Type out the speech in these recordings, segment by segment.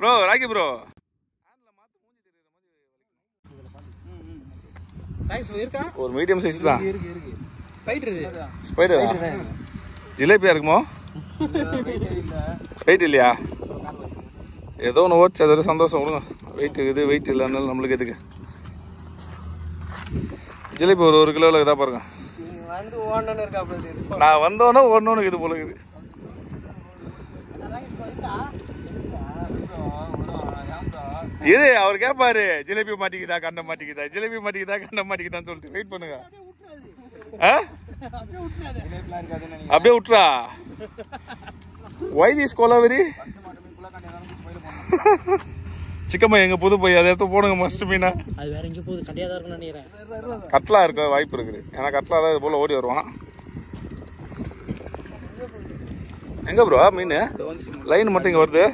Bro rakhi bro ஒரு medium size தான். ஸ்பைடரா ஜிலேபியா இருக்குமோ? வெயிட் இல்லையா? ஏதோ ஒன்று ஓடிச்சு, அது ஒரு சந்தோஷம். விடுங்க, வெயிட் இருக்குது. வெயிட் இல்லைன்னாலும் நம்மளுக்கு எதுக்கு? ஜிலேபி ஒரு கிலோவில் இதா பாருங்க. நான் வந்தோன்னே ஓடணுன்னு இது போல இருக்குது. இது அவர் கேட்பாரு, ஜிலேபி மாட்டிக்குதா கண்ட மாட்டிக்குதா, ஜிலேபி மாட்டிக்குதா கண்ட மாட்டிக்குதான்னு சொல்லிட்டு வெயிட் பண்ணுங்க. அப்படியே விட்டுறா. Why this கோலாவரி? சிக்கம்மா எங்க புது போய் அதை எடுத்து போடுங்க. மஸ்ட் மீனா அது வேற எங்க போகுது? கட்டையா தான் இருக்குன்னு நினைக்கிறேன். கட்லா இருக்க வாய்ப்பு இருக்குது. ஏன்னா கட்லா தான் இது போல ஓடி வருவான். எங்க ப்ரோ மீன்? லைன் மட்டும் இங்க வருது.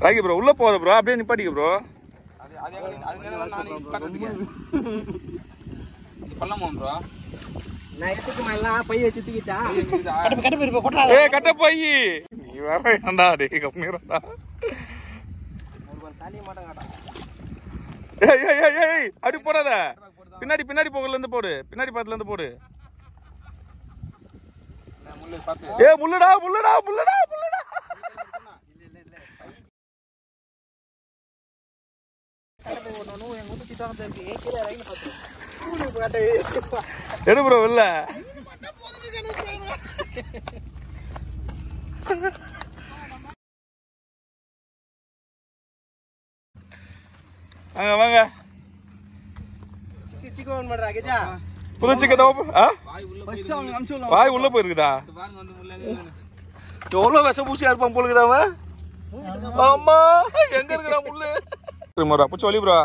ராக்கி ப்ரோ உள்ள போகுது ப்ரோ, அப்படியே நிப்பாட்டிக்க ப்ரோ. கட்ட பை நீ வேறடா கம்மிடா. அப்படி போடாத, பின்னாடி போகல இருந்து போடு, பின்னாடி பாத்துல இருந்து போடு. முள்ளடா முள்ளடா முள்ளடா முள்ளடா. எடு ப்ரோ இல்ல வாங்க வாங்க. புது சிக்கன் வாய் உள்ள போயிருக்குதா? எவ்வளவு விஷ பூச்சியா இருப்பான் போலுக்குதா அவன். ஆமா எங்க இருக்கிறான் முள்ளு? பூச்சி வலி ப்ரோ.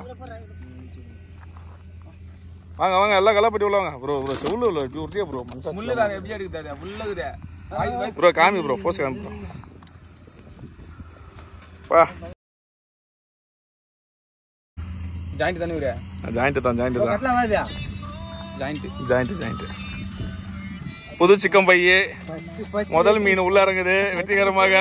வாங்க வாங்க எல்லாம் கல்லாப்பட்டி உள்ள வாங்க ப்ரோ. ப்ரோ செவ்வளவு உள்ள இப்படி உருட்டியா ப்ரோ? ப்ரோ காமி ப்ரோ, போஸ் காமி ப்ரோ. வா ஜாயிண்ட் தானே ப்ரோ? ஜாயிண்ட் தான் ஜாயிண்ட். புது சிக்கன் பையே முதல் மீன் உள்ள இறங்குது வெற்றிகரமாக.